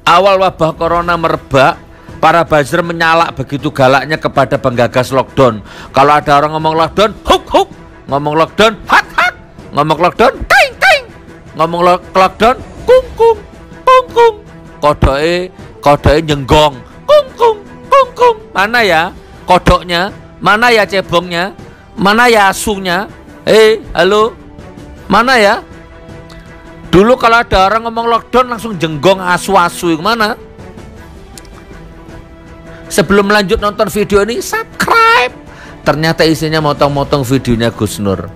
Awal wabah corona merebak, para buzzer menyalak begitu galaknya kepada penggagas lockdown. Kalau ada orang ngomong lockdown, huk huk, ngomong lockdown, hak hak, ngomong lockdown, ting ting, ngomong lockdown, kung kung, kung kung, kodoke nyenggong, kung kung, kung kung. Mana ya kodoknya? Mana ya cebongnya? Mana ya asunya? Halo, mana ya? Dulu kalau ada orang ngomong lockdown langsung jenggong asu-asu, mana? Sebelum lanjut nonton video ini, subscribe. Ternyata isinya motong-motong videonya Gus Nur.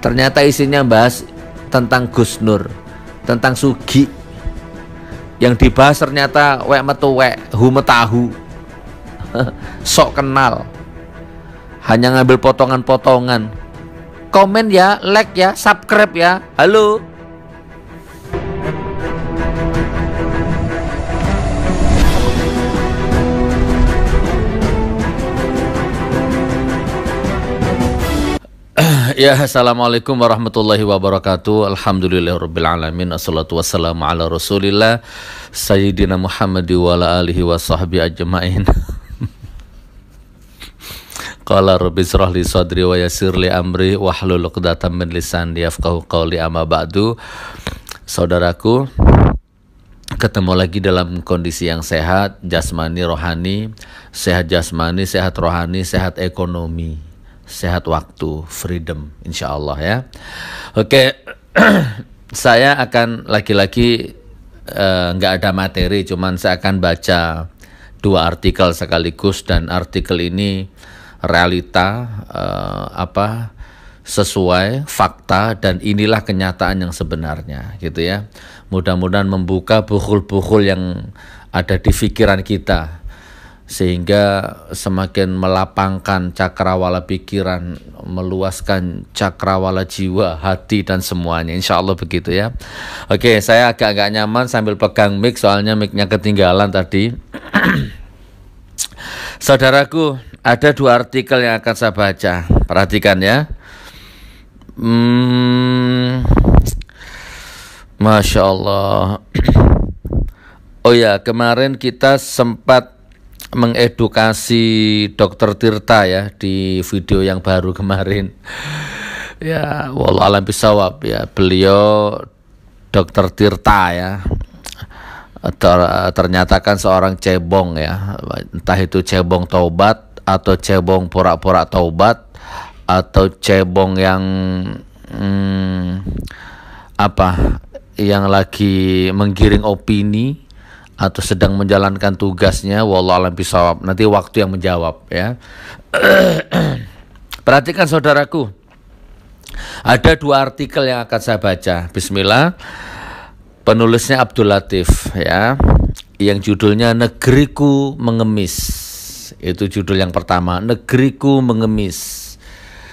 Ternyata isinya bahas tentang Gus Nur, tentang Sugi. Yang dibahas ternyata wek metu wek, hu metahu. Sok kenal. Hanya ngambil potongan-potongan. Komen ya, like ya, subscribe ya. Halo. Ya, assalamualaikum warahmatullahi wabarakatuh. Alhamdulillahirabbil alamin. Assalatu wassalamu ala Rasulillah Sayyidina Muhammad wa ala alihi wa sahbihi ajmain. Qala rabbi shrah li sadri wa yassir li amri wahlul 'uqdatam min lisani yafqahu qawli, amma ba'du. Saudaraku, ketemu lagi dalam kondisi yang sehat, jasmani, rohani, sehat jasmani, sehat rohani, sehat ekonomi, sehat waktu, freedom, insya Allah ya. Oke, saya akan lagi-lagi nggak ada materi, cuman saya akan baca dua artikel sekaligus, dan artikel ini realita sesuai fakta, dan inilah kenyataan yang sebenarnya gitu ya. Mudah-mudahan membuka buhul-buhul yang ada di pikiran kita, sehingga semakin melapangkan cakrawala pikiran, meluaskan cakrawala jiwa, hati, dan semuanya, insya Allah begitu ya. Oke, saya agak nyaman sambil pegang mic, soalnya micnya ketinggalan tadi. Saudaraku, ada dua artikel yang akan saya baca, perhatikan ya. Masya Allah. Oh ya, kemarin kita sempat mengedukasi Dr. Tirta ya di video yang baru kemarin. Ya, wallahu a'lam bishawab ya. Beliau Dr. Tirta ya. Ternyata kan seorang cebong ya. Entah itu cebong taubat atau cebong pura-pura taubat, atau cebong yang yang lagi menggiring opini, atau sedang menjalankan tugasnya, wallahu a'lam bishawab. Nanti waktu yang menjawab ya. Perhatikan saudaraku, ada dua artikel yang akan saya baca. Bismillah. Penulisnya Abdul Latif ya, yang judulnya Negeriku Mengemis. Itu judul yang pertama, Negeriku Mengemis.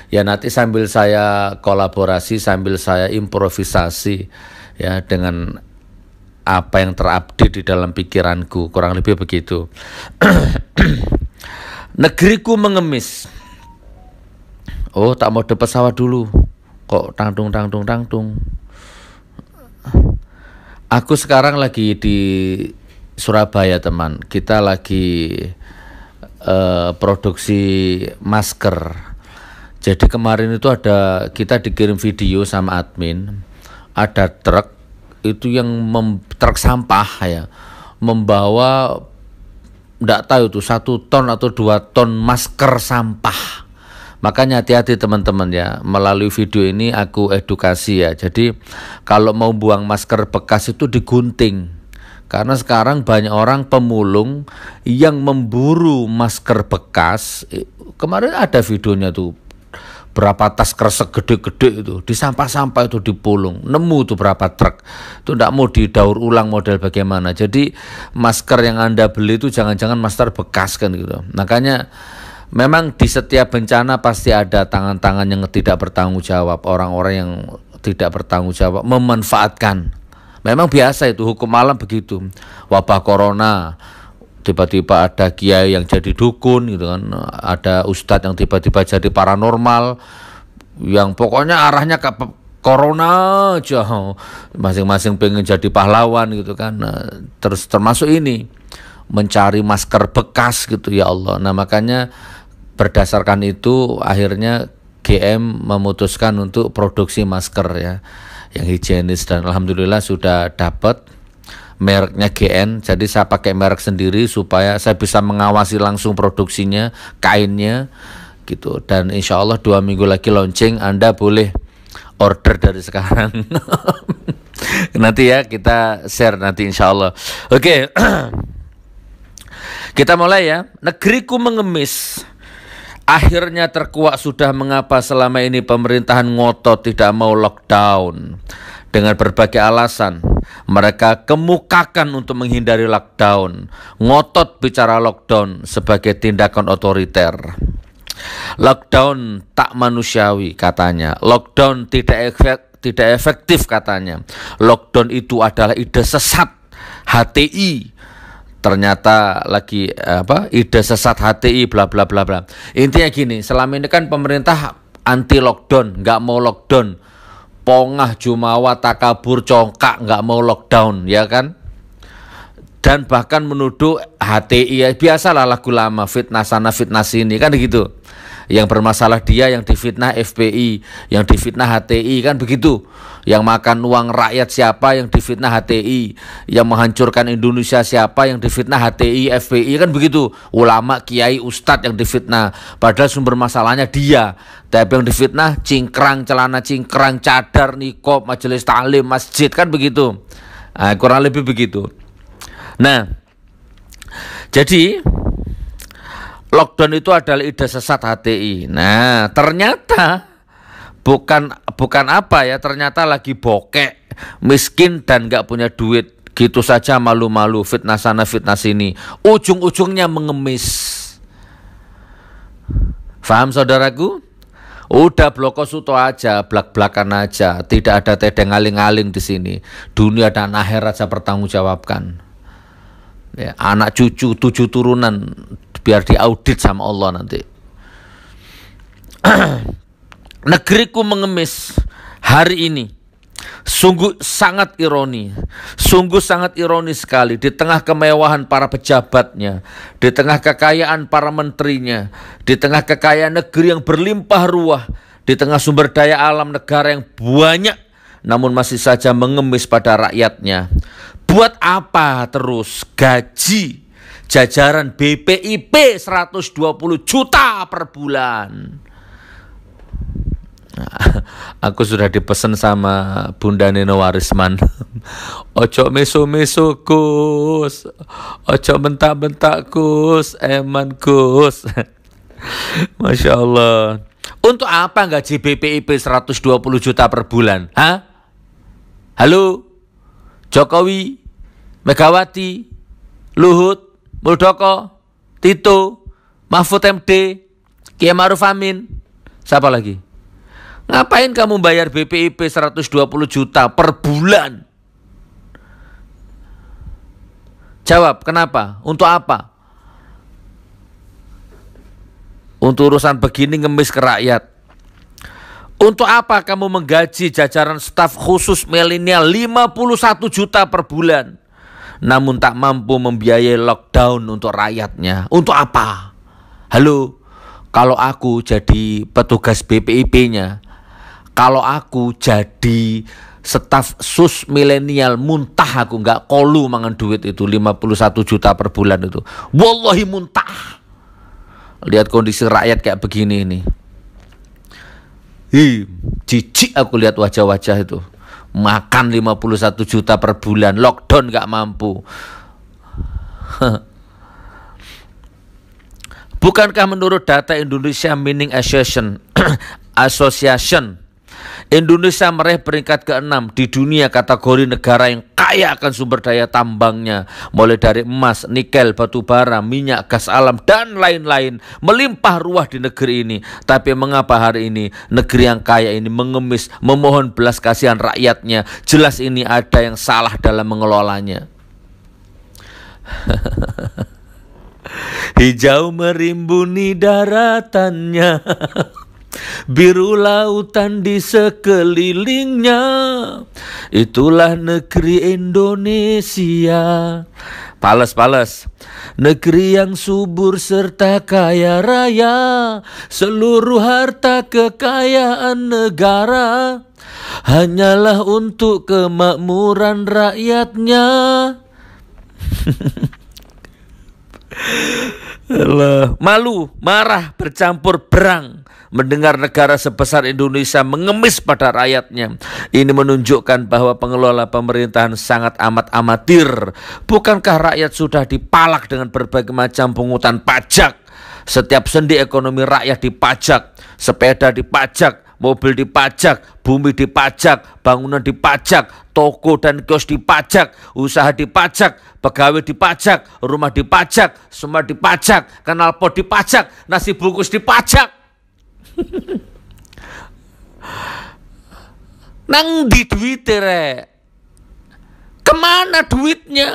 Ya, nanti sambil saya kolaborasi, sambil saya improvisasi ya, dengan apa yang terupdate di dalam pikiranku, kurang lebih begitu. Negeriku mengemis. Oh, tak mau dapat pesawat dulu. Kok tangtung. Aku sekarang lagi di Surabaya, teman. Kita lagi produksi masker. Jadi kemarin itu kita dikirim video sama admin, ada truk itu yang truk sampah ya, membawa enggak tahu itu 1 ton atau 2 ton masker sampah. Makanya hati-hati teman-teman ya, melalui video ini aku edukasi ya. Jadi kalau mau buang masker bekas itu digunting, karena sekarang banyak orang pemulung yang memburu masker bekas. Kemarin ada videonya tuh, berapa tas kresek gede-gede itu di sampah-sampah itu dipulung, nemu tuh berapa truk. Itu tidak mau didaur ulang model bagaimana. Jadi masker yang Anda beli itu jangan-jangan masker bekas kan gitu. Makanya memang di setiap bencana pasti ada tangan-tangan yang tidak bertanggung jawab, orang-orang yang tidak bertanggung jawab memanfaatkan. Memang biasa itu, hukum alam begitu. Wabah corona, tiba-tiba ada kiai yang jadi dukun gitu kan, ada ustadz yang tiba-tiba jadi paranormal, yang pokoknya arahnya corona aja, masing-masing pengen jadi pahlawan gitu kan. Nah, terus termasuk ini mencari masker bekas gitu, ya Allah. Nah makanya berdasarkan itu akhirnya GM memutuskan untuk produksi masker ya yang higienis, dan alhamdulillah sudah dapat mereknya GN. Jadi saya pakai merek sendiri supaya saya bisa mengawasi langsung produksinya, kainnya gitu. Dan insya Allah 2 minggu lagi launching, Anda boleh order dari sekarang. Nanti ya kita share nanti insya Allah. Oke. Kita mulai ya. Negeriku mengemis, akhirnya terkuak sudah mengapa selama ini pemerintahan ngotot tidak mau lockdown. Dengan berbagai alasan, mereka kemukakan untuk menghindari lockdown. Ngotot bicara lockdown sebagai tindakan otoriter. Lockdown tak manusiawi katanya. Lockdown tidak efektif katanya. Lockdown itu adalah ide sesat HTI. Ternyata lagi ide sesat HTI bla bla bla bla. Intinya gini, selama ini kan pemerintah anti lockdown, nggak mau lockdown. Pongah, jumawa, takabur, congkak, nggak mau lockdown, ya kan? Dan bahkan menuduh HTI, ya biasalah lagu lama, fitnah sana fitnah sini kan begitu. Yang bermasalah dia, yang difitnah FPI, yang difitnah HTI kan begitu. Yang makan uang rakyat siapa, yang difitnah HTI. Yang menghancurkan Indonesia siapa, yang difitnah HTI, FPI kan begitu. Ulama, kiai, ustadz yang difitnah. Padahal sumber masalahnya dia. Tapi yang difitnah cingkrang, celana cingkrang, cadar, nikob, majelis taklim, masjid kan begitu. Nah, kurang lebih begitu. Nah, jadi lockdown itu adalah ide sesat HTI. Nah, ternyata bukan apa ya, ternyata lagi bokek, miskin dan nggak punya duit. Gitu saja malu-malu, fitnah sana fitnah sini. Ujung-ujungnya mengemis. Faham saudaraku? Udah blokosuto aja, blak-blakan aja. Tidak ada tedeng aling-aling di sini. Dunia dan akhirat saya pertanggungjawabkan. Ya, anak cucu 7 turunan biar diaudit sama Allah nanti. Negeriku mengemis hari ini. Sungguh sangat ironi. Sungguh sangat ironis sekali. Di tengah kemewahan para pejabatnya, di tengah kekayaan para menterinya, di tengah kekayaan negeri yang berlimpah ruah, di tengah sumber daya alam negara yang banyak, namun masih saja mengemis pada rakyatnya. Buat apa terus gaji jajaran BPIP 120 juta per bulan? Nah, aku sudah dipesan sama Bunda Nino Warisman. Ojo meso-meso Gus, ojo bentak-bentak Gus, eman Gus. Masya Allah. Untuk apa gaji BPIP 120 juta per bulan? Hah? Halo? Jokowi, Megawati, Luhut, Muldoko, Tito, Mahfud MD, Kiai Ma'ruf Amin, siapa lagi? Ngapain kamu bayar BPIP 120 juta per bulan? Jawab, kenapa? Untuk apa? Untuk urusan begini ngemis ke rakyat. Untuk apa kamu menggaji jajaran staf khusus milenial 51 juta per bulan, namun tak mampu membiayai lockdown untuk rakyatnya? Untuk apa? Halo, kalau aku jadi petugas BPIP-nya, kalau aku jadi staf sus milenial, muntah aku, nggak kolu mangan duit itu 51 juta per bulan itu. Wallahi muntah. Lihat kondisi rakyat kayak begini ini. Jijik aku lihat wajah-wajah itu. Makan 51 juta per bulan, lockdown nggak mampu. Bukankah menurut data Indonesia Mining Association, Indonesia meraih peringkat ke-6 di dunia kategori negara yang kaya akan sumber daya tambangnya, mulai dari emas, nikel, batu bara, minyak, gas alam, dan lain-lain, melimpah ruah di negeri ini. Tapi mengapa hari ini negeri yang kaya ini mengemis, memohon belas kasihan rakyatnya? Jelas ini ada yang salah dalam mengelolanya. Hijau merimbuni daratannya, biru lautan di sekelilingnya. Itulah negeri Indonesia. Pales. Negeri yang subur serta kaya raya, seluruh harta kekayaan negara hanyalah untuk kemakmuran rakyatnya. Malu, marah, bercampur berang mendengar negara sebesar Indonesia mengemis pada rakyatnya. Ini menunjukkan bahwa pengelola pemerintahan sangat amat amatir. Bukankah rakyat sudah dipalak dengan berbagai macam pungutan pajak? Setiap sendi ekonomi rakyat dipajak, sepeda dipajak, mobil dipajak, bumi dipajak, bangunan dipajak, toko dan kios dipajak, usaha dipajak, pegawai dipajak, rumah dipajak, semua dipajak, knalpot dipajak, nasi bungkus dipajak. Nang di duitnya rek? Kemana duitnya?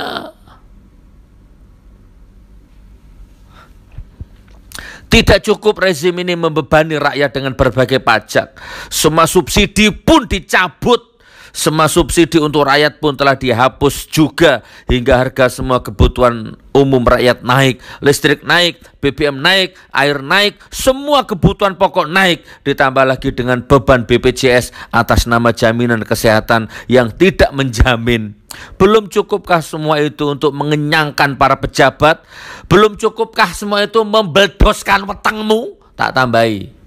Tidak cukup rezim ini membebani rakyat dengan berbagai pajak. Semua subsidi pun dicabut. Semua subsidi untuk rakyat pun telah dihapus juga. Hingga harga semua kebutuhan umum rakyat naik. Listrik naik, BBM naik, air naik. Semua kebutuhan pokok naik. Ditambah lagi dengan beban BPJS atas nama jaminan kesehatan yang tidak menjamin. Belum cukupkah semua itu untuk mengenyangkan para pejabat? Belum cukupkah semua itu membeldoskan wetengmu? Tak tambahi.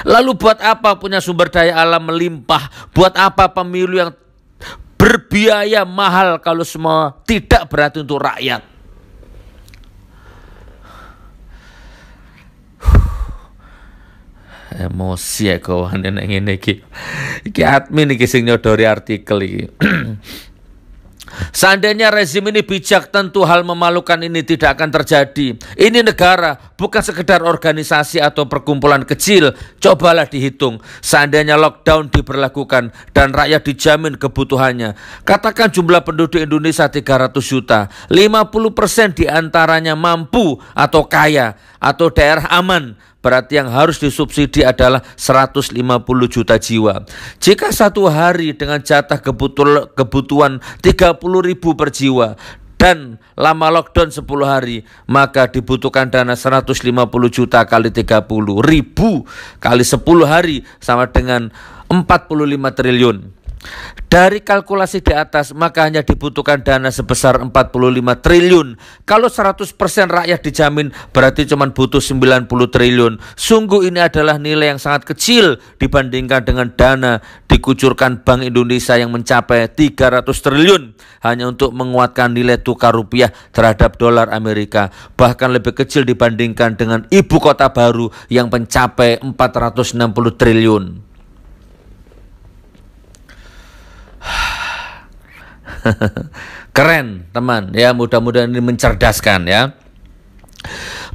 Lalu buat apa punya sumber daya alam melimpah? Buat apa pemilu yang berbiaya mahal kalau semua tidak berarti untuk rakyat? Emosi ya kawan ini iki admin iki sing nyodori artikel iki. Seandainya rezim ini bijak, tentu hal memalukan ini tidak akan terjadi. Ini negara, bukan sekedar organisasi atau perkumpulan kecil. Cobalah dihitung, seandainya lockdown diberlakukan dan rakyat dijamin kebutuhannya. Katakan jumlah penduduk Indonesia 300 juta, 50% diantaranya mampu atau kaya atau daerah aman. Berarti yang harus disubsidi adalah 150 juta jiwa. Jika satu hari dengan jatah kebutuhan 30.000 per jiwa dan lama lockdown 10 hari, maka dibutuhkan dana 150 juta kali 30.000 kali 10 hari sama dengan 45 triliun. Dari kalkulasi di atas, maka hanya dibutuhkan dana sebesar 45 triliun. Kalau 100% rakyat dijamin, berarti cuma butuh 90 triliun. Sungguh ini adalah nilai yang sangat kecil dibandingkan dengan dana dikucurkan Bank Indonesia yang mencapai 300 triliun hanya untuk menguatkan nilai tukar rupiah terhadap dolar Amerika. Bahkan lebih kecil dibandingkan dengan ibu kota baru yang mencapai 460 triliun. Keren teman ya, mudah-mudahan ini mencerdaskan ya.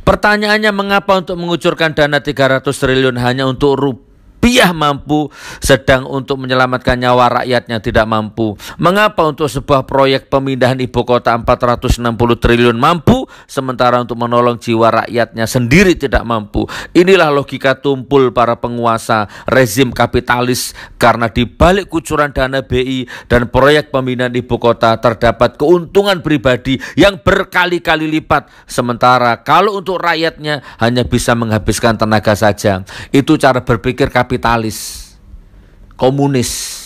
Pertanyaannya, mengapa untuk mengucurkan dana 300 triliun hanya untuk rupiah mampu, sedang untuk menyelamatkan nyawa rakyatnya tidak mampu? Mengapa untuk sebuah proyek pemindahan ibu kota 460 triliun mampu, sementara untuk menolong jiwa rakyatnya sendiri tidak mampu? Inilah logika tumpul para penguasa rezim kapitalis, karena di balik kucuran dana BI dan proyek pemindahan ibu kota terdapat keuntungan pribadi yang berkali-kali lipat, sementara kalau untuk rakyatnya hanya bisa menghabiskan tenaga saja. Itu cara berpikir kapitalis, komunis.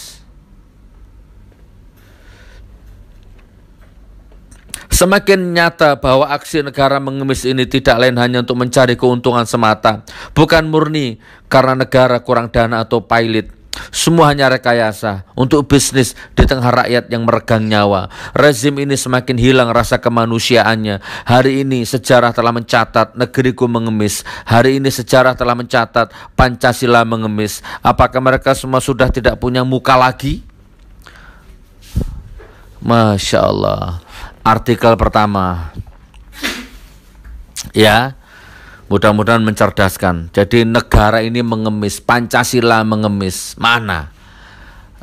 Semakin nyata bahwa aksi negara mengemis ini tidak lain hanya untuk mencari keuntungan semata, bukan murni karena negara kurang dana atau pailit. Semua hanya rekayasa untuk bisnis di tengah rakyat yang meregang nyawa. Rezim ini semakin hilang rasa kemanusiaannya. Hari ini sejarah telah mencatat negeriku mengemis. Hari ini sejarah telah mencatat Pancasila mengemis. Apakah mereka semua sudah tidak punya muka lagi? Masya Allah. Artikel pertama ya, mudah-mudahan mencerdaskan. Jadi negara ini mengemis, Pancasila mengemis. Mana?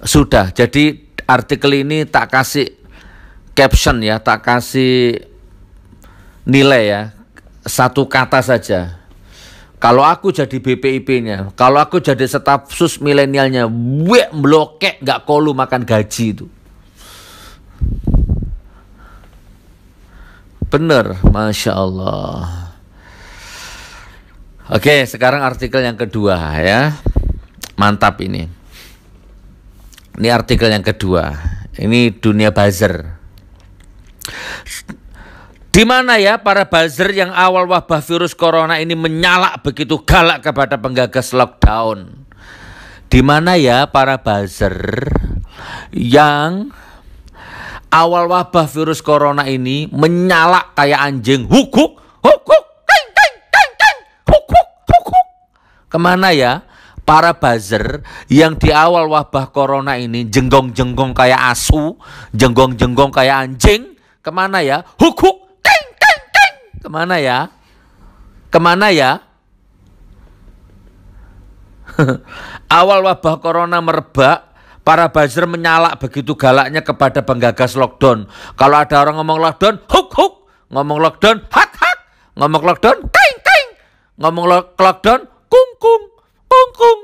Sudah. Jadi artikel ini tak kasih caption ya, tak kasih nilai ya, satu kata saja. Kalau aku jadi BPIP-nya, kalau aku jadi staf sus milenialnya, blokek nggak kolu makan gaji itu. Bener, Masya Allah. Oke, sekarang artikel yang kedua ya. Mantap ini. Ini artikel yang kedua. Ini dunia buzzer. Di mana ya para buzzer yang awal wabah virus corona ini menyalak begitu galak kepada penggagas lockdown? Di mana ya para buzzer yang awal wabah virus corona ini menyalak kayak anjing, hukuk, hukuk, keng, keng, keng, keng, hukuk, hukuk. Kemana ya para buzzer yang di awal wabah corona ini jenggong-jenggong kayak asu, jenggong-jenggong kayak anjing? Kemana ya? Hukuk. Kemana ya? Kemana ya? Awal wabah corona merebak, para buzzer menyalak begitu galaknya kepada penggagas lockdown. Kalau ada orang ngomong lockdown, huk huk. Ngomong lockdown, hak hak. Ngomong lockdown, keng keng. Ngomong lockdown, kung kung, kung kung.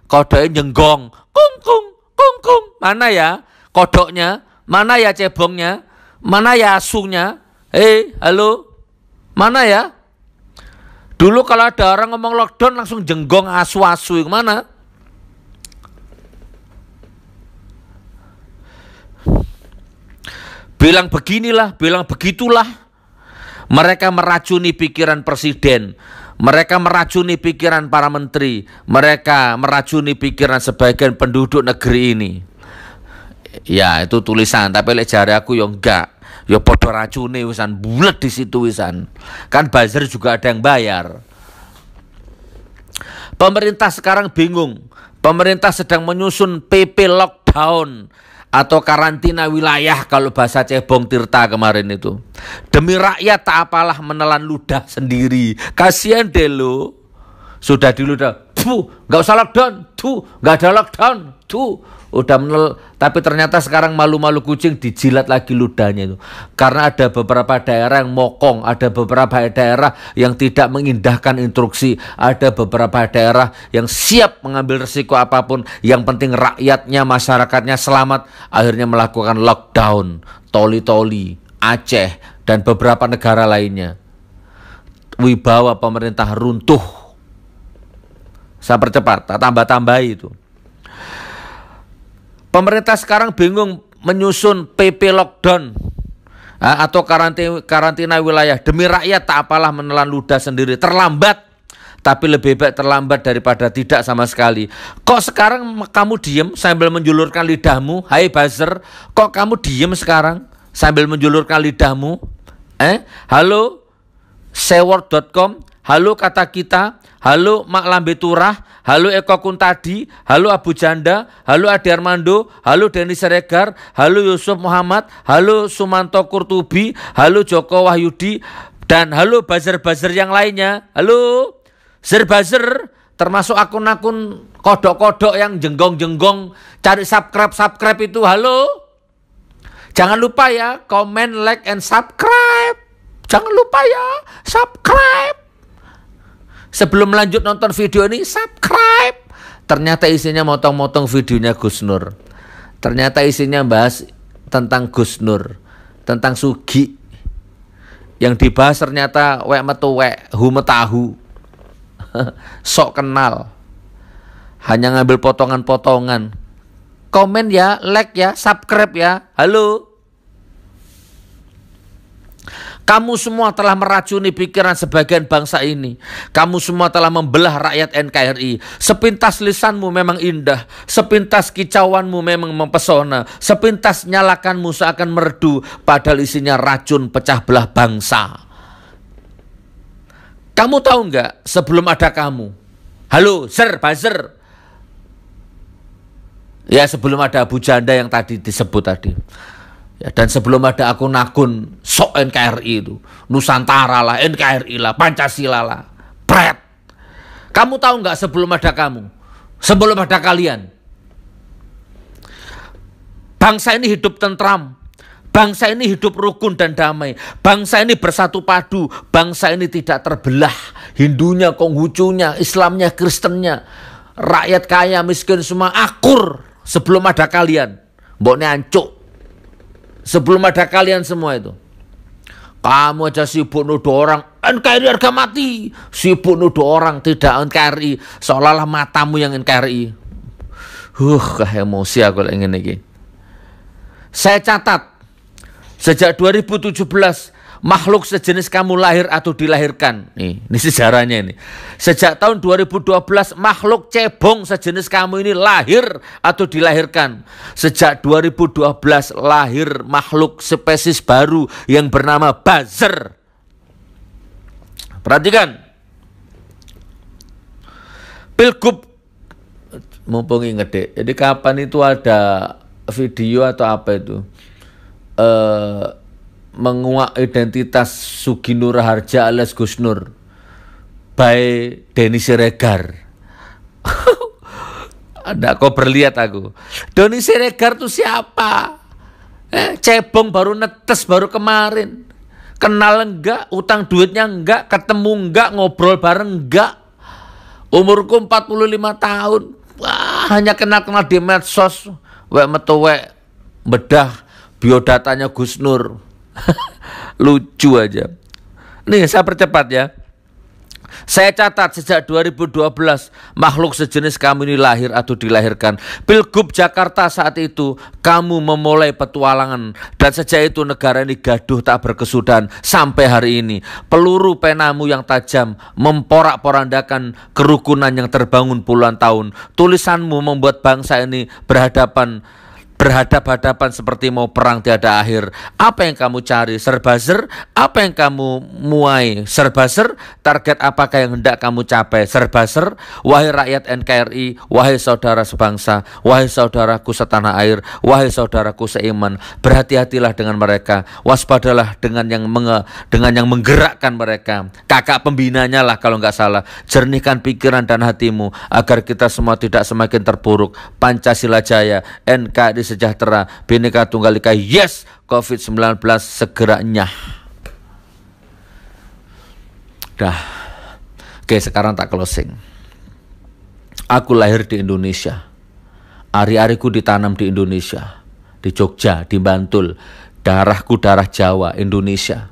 Kodoke jenggong, kung kung, kung kung. Mana ya kodoknya? Mana ya cebongnya? Mana ya asunya? Halo, mana ya? Dulu kalau ada orang ngomong lockdown langsung jenggong asu-asu, kemana? Bilang beginilah, bilang begitulah. Mereka meracuni pikiran presiden, mereka meracuni pikiran para menteri, mereka meracuni pikiran sebagian penduduk negeri ini. Ya itu tulisan, tapi lek jare aku yo enggak. Ya podo racune wisan bulet di situ wisan. Kan buzzer juga ada yang bayar. Pemerintah sekarang bingung. Pemerintah sedang menyusun PP lockdown atau karantina wilayah kalau bahasa Cebong Tirta kemarin itu. Demi rakyat tak apalah menelan ludah sendiri. Kasihan deh lo. Sudah diludah. Nggak usah lockdown. Nggak ada lockdown. Udah tapi ternyata sekarang malu-malu kucing dijilat lagi ludahnya itu. Karena ada beberapa daerah yang mokong, ada beberapa daerah yang tidak mengindahkan instruksi, ada beberapa daerah yang siap mengambil resiko apapun, yang penting rakyatnya, masyarakatnya selamat, akhirnya melakukan lockdown. Toli-toli, Aceh dan beberapa negara lainnya. Wibawa pemerintah runtuh. Saya percepat, tak tambah-tambah itu. Pemerintah sekarang bingung menyusun PP lockdown atau karantina wilayah. Demi rakyat tak apalah menelan ludah sendiri. Terlambat, tapi lebih baik terlambat daripada tidak sama sekali. Kok sekarang kamu diem sambil menjulurkan lidahmu? Hai buzzer, kok kamu diem sekarang sambil menjulurkan lidahmu? Halo seword.com, halo kata kita, halo Mak Lambe Turah, halo Eko Kuntadi, halo Abu Janda, halo Ade Armando, halo Denny Siregar, halo Yusuf Muhammad, halo Sumanto Kurtubi, halo Joko Wahyudi, dan halo buzzer-buzzer yang lainnya. Halo buzzer, termasuk akun-akun kodok-kodok yang jenggong-jenggong cari subscribe itu. Halo, jangan lupa ya comment, like, and subscribe. Jangan lupa ya subscribe. Sebelum lanjut nonton video ini, subscribe. Ternyata isinya motong-motong videonya Gus Nur. Ternyata isinya bahas tentang Gus Nur, tentang Sugi. Yang dibahas ternyata wek metu wek, humetahu. Sok kenal. Hanya ngambil potongan-potongan. Komen ya, like ya, subscribe ya. Halo. Kamu semua telah meracuni pikiran sebagian bangsa ini. Kamu semua telah membelah rakyat NKRI. Sepintas lisanmu memang indah. Sepintas kicauanmu memang mempesona. Sepintas nyalakanmu seakan merdu. Padahal isinya racun pecah belah bangsa. Kamu tahu nggak sebelum ada kamu? Halo, buzzer. Ya sebelum ada Abu Janda yang tadi disebut tadi. Ya, dan sebelum ada akun-akun sok NKRI itu, Nusantara lah, NKRI lah, Pancasila lah, pret. Kamu tahu nggak sebelum ada kamu, sebelum ada kalian, bangsa ini hidup tentram, bangsa ini hidup rukun dan damai, bangsa ini bersatu padu, bangsa ini tidak terbelah, Hindunya, Konghucunya, Islamnya, Kristennya, rakyat kaya, miskin semua akur sebelum ada kalian. Mboknya ancuk. Sebelum ada kalian semua itu. Kamu aja sibuk nuduh orang NKRI harga mati. Sibuk nuduh orang tidak NKRI. Seolah-olah matamu yang NKRI. Emosi aku ingin ini. Saya catat. Sejak 2017 makhluk sejenis kamu lahir atau dilahirkan. Ini sejarahnya ini. Sejak tahun 2012 makhluk cebong sejenis kamu ini lahir atau dilahirkan. Sejak 2012 lahir makhluk spesies baru yang bernama buzzer. Perhatikan. Pilgub, mumpung inget deh. Jadi kapan itu ada video atau apa itu? Menguak identitas Sugi Nur Harja alias Gus Nur by Denny Siregar. Ada kok berlihat aku. Denny Siregar tuh siapa? Cebong baru netes baru kemarin. Kenal enggak, utang duitnya enggak, ketemu enggak, ngobrol bareng enggak. Umurku 45 tahun. Wah, hanya kenal-kenal di medsos. Wek metu wek bedah biodatanya Gus Nur. Lucu aja. Nih saya percepat ya. Saya catat sejak 2012 makhluk sejenis kamu ini lahir atau dilahirkan. Pilgub Jakarta saat itu kamu memulai petualangan. Dan sejak itu negara ini gaduh tak berkesudahan sampai hari ini. Peluru penamu yang tajam memporak-porandakan kerukunan yang terbangun puluhan tahun. Tulisanmu membuat bangsa ini berhadap-hadapan seperti mau perang tiada akhir. Apa yang kamu cari? Serbazer? Apa yang kamu muai? Serbazer? Target apakah yang hendak kamu capai? Serbazer? Wahai rakyat NKRI, wahai saudara sebangsa, wahai saudaraku setanah air, wahai saudaraku seiman, berhati-hatilah dengan mereka, waspadalah dengan yang menggerakkan mereka. Kakak pembinanya lah kalau nggak salah. Jernihkan pikiran dan hatimu agar kita semua tidak semakin terpuruk. Pancasila Jaya, NKRI sejahtera, Bhinneka Tunggal Ika, yes, COVID-19 segera nyah. Dah. Oke, sekarang tak closing. Aku lahir di Indonesia. Ari-ariku ditanam di Indonesia. Di Jogja, di Bantul. Darahku darah Jawa, Indonesia.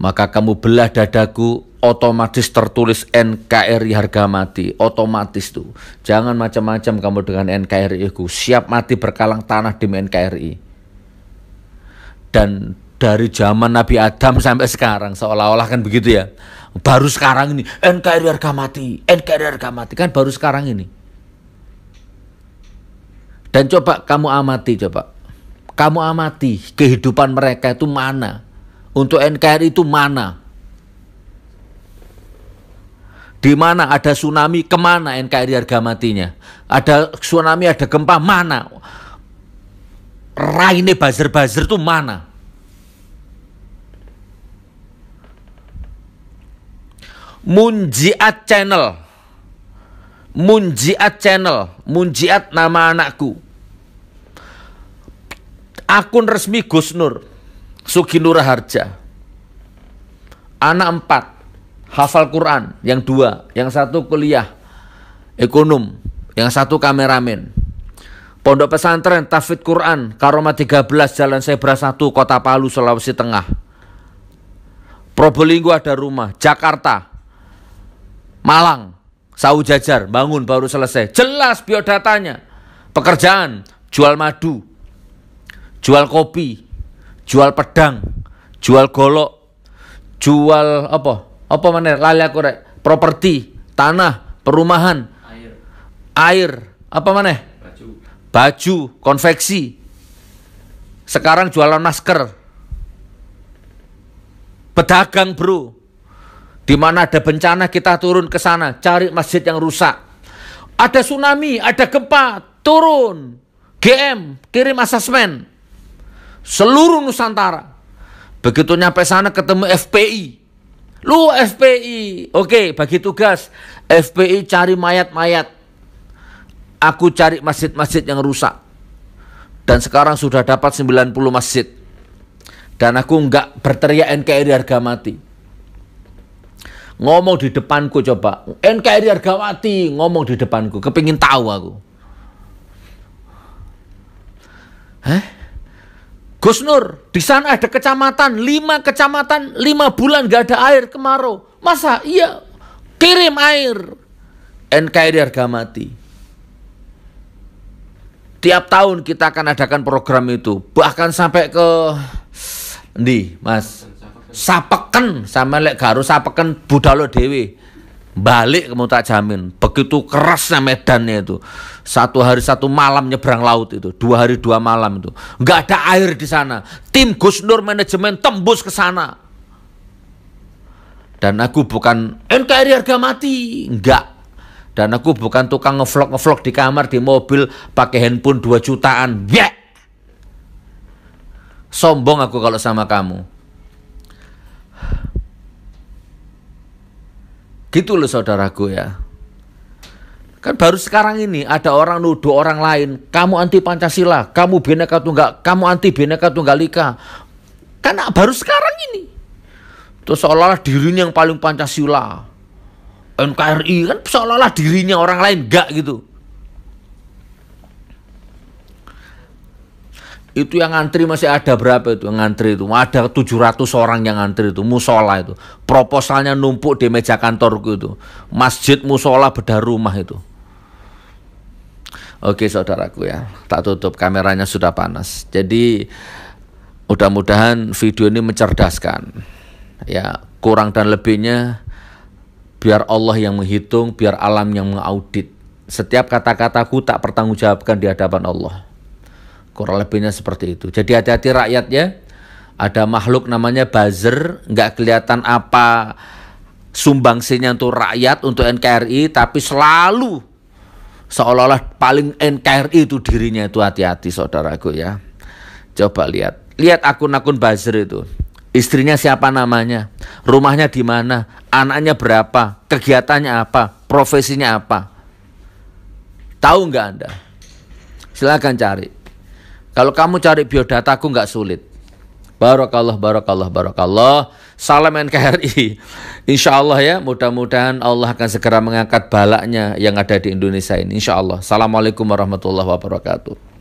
Maka kamu belah dadaku, otomatis tertulis NKRI harga mati. Otomatis tuh. Jangan macam-macam kamu dengan NKRI ku. Siap mati berkalang tanah demi NKRI. Dan dari zaman Nabi Adam sampai sekarang seolah-olah kan begitu ya. Baru sekarang ini NKRI harga mati. NKRI harga mati kan baru sekarang ini. Dan coba kamu amati, coba. Kamu amati kehidupan mereka itu mana. Untuk NKRI itu mana? Di mana ada tsunami, kemana NKRI harga matinya? Ada tsunami, ada gempa, mana? Raine buzzer-buzzer itu mana? Munjiat Channel. Munjiat Channel. Munjiat nama anakku. Akun resmi Gus Nur Sugi Nur Harja. Anak 4 hafal Quran, yang 2, yang 1 kuliah ekonom, yang 1 kameramen. Pondok pesantren Tahfidz Quran Karomah 13 Jalan Sebra 1 Kota Palu Sulawesi Tengah. Probolinggo ada rumah, Jakarta, Malang, Sawu Jajar, bangun baru selesai. Jelas biodatanya. Pekerjaan, jual madu, jual kopi, jual pedang, jual golok, jual apa mana lali aku rek, properti, tanah, perumahan, air, apa mana, baju, konveksi. Sekarang jualan masker, pedagang bro. Di mana ada bencana kita turun ke sana, cari masjid yang rusak. Ada tsunami, ada gempa, turun, GM kirim asesmen. Seluruh Nusantara. Begitu nyampe sana ketemu FPI. Lu FPI. Oke, bagi tugas. FPI cari mayat-mayat. Aku cari masjid-masjid yang rusak. Dan sekarang sudah dapat 90 masjid. Dan aku enggak berteriak NKRI harga mati. ngomong di depanku coba. NKRI Hargawati ngomong di depanku, kepingin tahu aku. Gus Nur, di sana ada kecamatan, 5 kecamatan, 5 bulan gak ada air kemarau. Masa? Iya, kirim air. NKRI Hargawati. Tiap tahun kita akan adakan program itu. Bahkan sampai ke Mas Sapeken, sama lek Garut Sapeken budalo dewi. Balik kamu tak jamin. Begitu kerasnya medannya itu. 1 hari 1 malam nyebrang laut itu. 2 hari 2 malam itu. Nggak ada air di sana. Tim Gus Nur manajemen tembus ke sana. Dan aku bukan NKRI Hargawati, enggak. Dan aku bukan tukang ngevlog di kamar, di mobil, pakai handphone 2 jutaan. Ya. Sombong aku kalau sama kamu. Gitu loh saudaraku ya. Kan baru sekarang ini ada orang nuduh orang lain, kamu anti Pancasila, kamu Bhinneka Tunggal, kamu anti Bhinneka Tunggal Ika. Kan baru sekarang ini. Terus seolah-olah dirinya yang paling Pancasila. NKRI kan seolah-olah dirinya, orang lain enggak gitu. Itu yang ngantri masih ada berapa itu? Yang ngantri itu ada 700 orang yang ngantri itu, musola itu. Proposalnya numpuk di meja kantorku itu. Masjid, musola, bedah rumah itu. Oke saudaraku ya, tak tutup, kameranya sudah panas. Jadi mudah-mudahan video ini mencerdaskan. Ya, kurang dan lebihnya biar Allah yang menghitung, biar alam yang mengaudit. Setiap kata-kataku tak pertanggungjawabkan di hadapan Allah. Kurang lebihnya seperti itu. Jadi hati-hati rakyat ya. Ada makhluk namanya buzzer, nggak kelihatan apa sumbangsinya untuk rakyat, untuk NKRI, tapi selalu seolah-olah paling NKRI itu dirinya itu. Hati-hati saudaraku ya. Coba lihat akun-akun buzzer itu. Istrinya siapa namanya, rumahnya di mana, anaknya berapa, kegiatannya apa, profesinya apa. Tahu nggak Anda? Silakan cari. Kalau kamu cari biodataku nggak sulit. Barakallah, barakallah, barakallah. Salam NKRI. Insya Allah ya, mudah-mudahan Allah akan segera mengangkat balaknya yang ada di Indonesia ini. Insya Allah. Assalamualaikum warahmatullahi wabarakatuh.